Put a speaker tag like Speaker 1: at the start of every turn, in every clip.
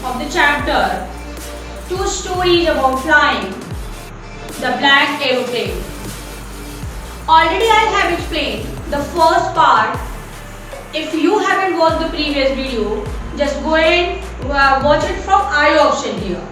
Speaker 1: of the chapter Two Stories About Flying, the Black Aeroplane. Already I have explained the first part. If you haven't watched the previous video, just go and watch it from I option here.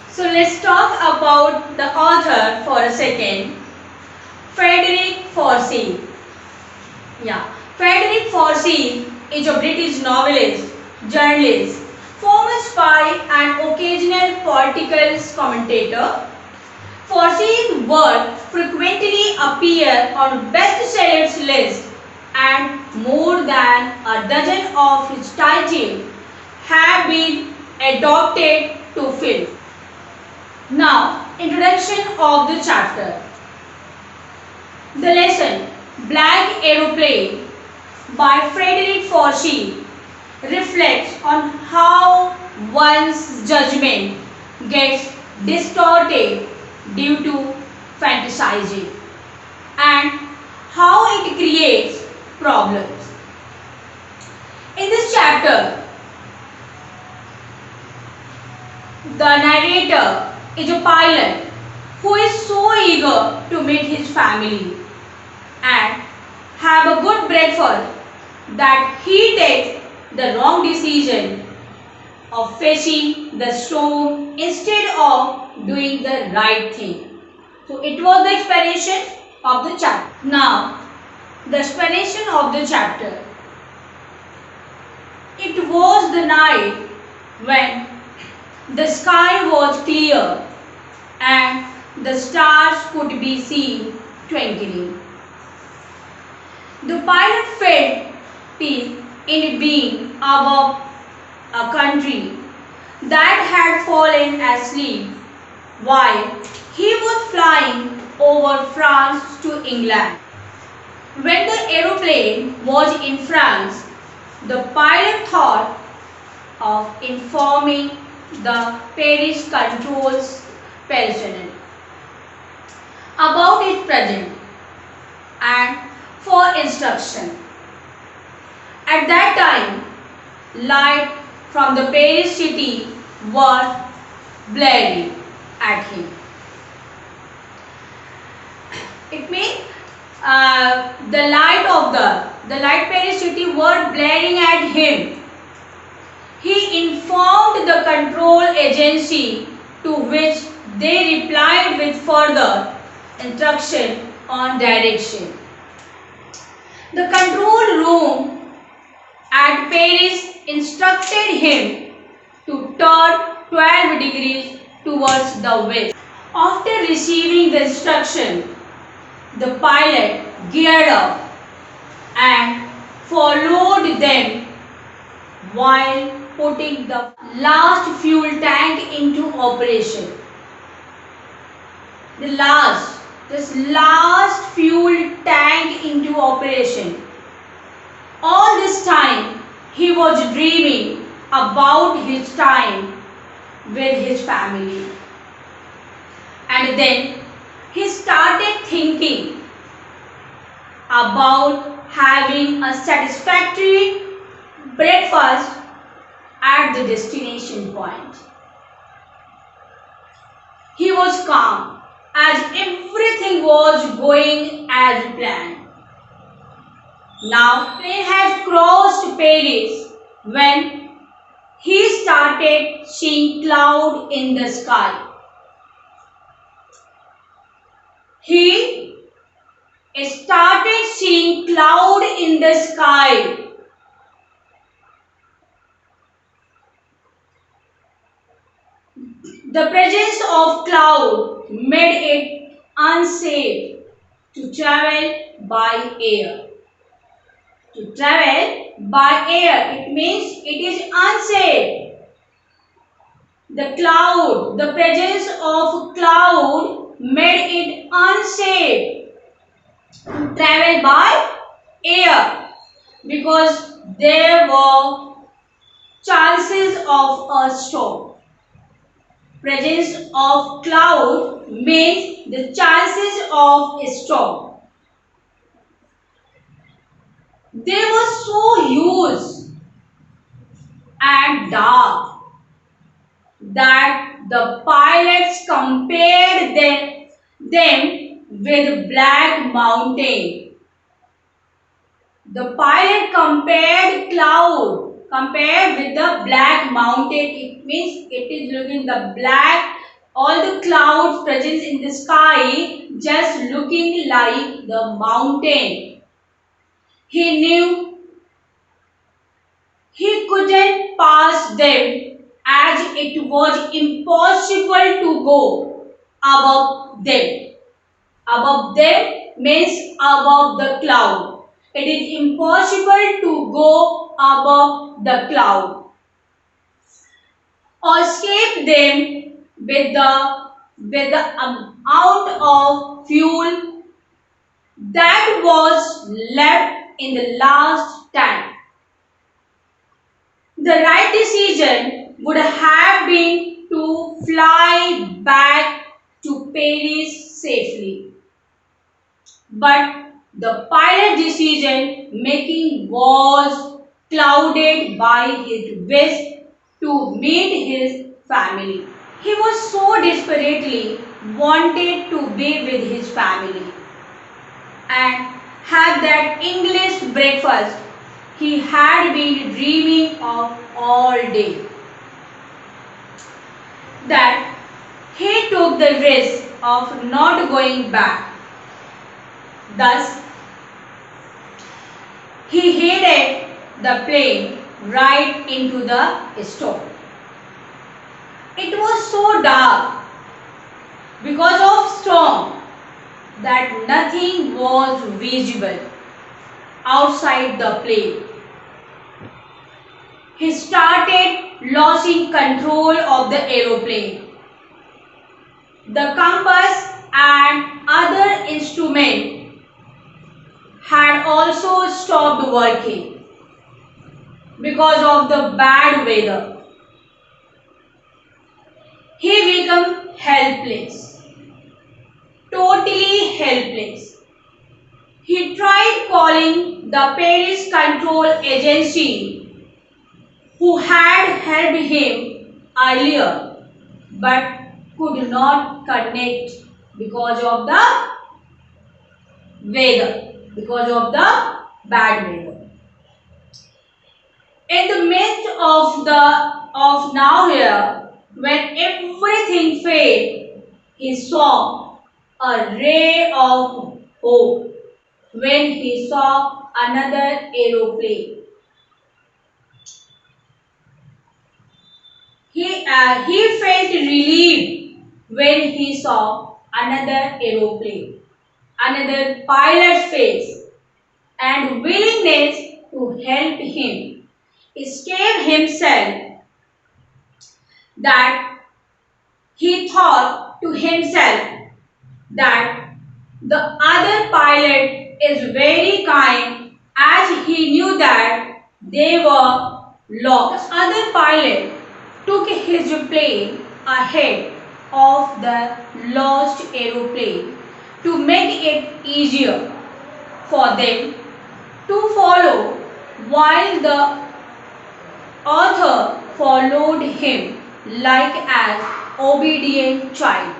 Speaker 1: So let's talk about the author for a second. Frederick Forsyth. Frederick Forsyth is a British novelist, journalist, former spy and occasional political commentator. Forsyth's work frequently appear on bestsellers list and more than a dozen of his titles have been adapted to film. Now, introduction of the chapter. The lesson Black Aeroplane by Frederick Forsyth reflects on how one's judgment gets distorted due to fantasizing and how it creates problems. In this chapter, the narrator is a pilot who is so eager to meet his family and have a good breakfast that he takes the wrong decision of facing the storm instead of doing the right thing. So it was the explanation of the chapter. Now, the explanation of the chapter. It was the night when the sky was clear and the stars could be seen twinkling. The pilot felt peace in being above a country that had fallen asleep while he was flying over France to England. When the aeroplane was in France, the pilot thought of informing the Paris controls personnel about its presence and for instruction. At that time, light from the Paris city was blaring at him. It means the light Paris city were blaring at him. He informed the control agency, to which they replied with further instruction on direction. The control room at Paris instructed him to turn 12 degrees towards the west. After receiving the instruction, the pilot geared up and followed them while putting the last fuel tank into operation. This last fuel tank into operation. All this time he was dreaming about his time with his family. And then he started thinking about having a satisfactory breakfast at the destination point. He was calm as everything was going as planned. Now, plane had crossed Paris when he started seeing cloud in the sky. He started seeing cloud in the sky. The presence of cloud made it unsafe to travel by air. To travel by air, it means it is unsafe. The presence of cloud made it unsafe to travel by air because there were chances of a storm. Presence of cloud means the chances of a storm. They were so huge and dark that the pilots compared them with Black Mountain. The pilot compared with the Black Mountain. It means it is looking the black, all the clouds present in the sky just looking like the mountain. He knew he couldn't pass them as it was impossible to go above them. Above them means above the cloud. It is impossible to go above the cloud. Or escape them with the amount of fuel that was left in the last tank. The right decision would have been to fly back to Paris safely. But the pilot's decision making was clouded by his wish to meet his family. He was so desperately wanted to be with his family and have that English breakfast he had been dreaming of all day, that he took the risk of not going back. Thus, he headed the plane right into the storm. It was so dark because of storm that nothing was visible outside the plane. He started losing control of the aeroplane. The compass and other instruments had also stopped working because of the bad weather. He became helpless, totally helpless. He tried calling the Paris Control Agency who had helped him earlier but could not connect because of the weather, because of the bad weather. In the midst of now here, when everything failed, he saw a ray of hope when he saw another aeroplane. He felt relieved when he saw another aeroplane, another pilot's face, and willingness to help him escape himself, that he thought to himself that the other pilot is very kind, as he knew that they were lost. The other pilot took his plane ahead of the lost aeroplane to make it easier for them to follow, while the author followed him like an obedient child.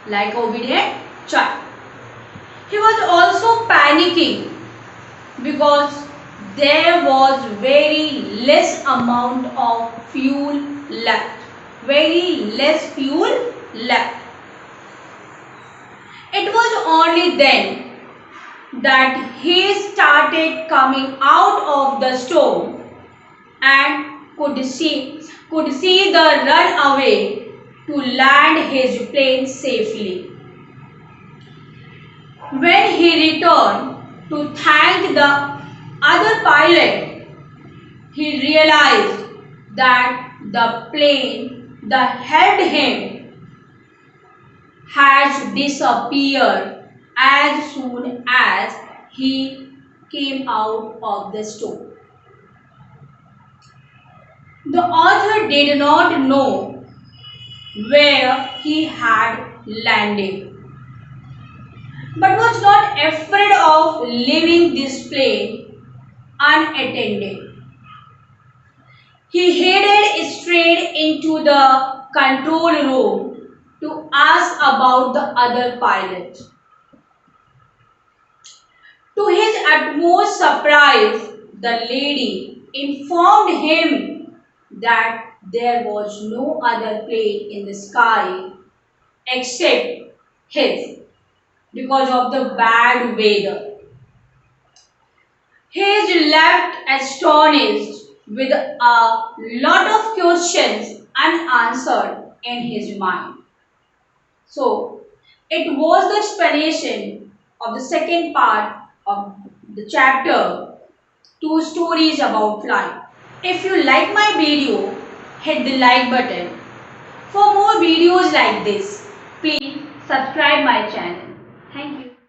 Speaker 1: Like obedient child. He was also panicking because there was very less amount of fuel left. Very less fuel left. It was only then that he started coming out of the storm and could see the runaway to land his plane safely. When he returned to thank the other pilot, he realized that the plane that helped him has disappeared as soon as he came out of the storm. The author did not know where he had landed, but was not afraid of leaving this plane unattended. He headed straight hurried into the control room to ask about the other pilot. To his utmost surprise, the lady informed him that there was no other plane in the sky except his because of the bad weather. He is left astonished with a lot of questions unanswered in his mind. So, it was the explanation of the second part of the chapter, Two Stories About Flight. If you like my video, hit the like button. For more videos like this, please subscribe my channel. Thank you.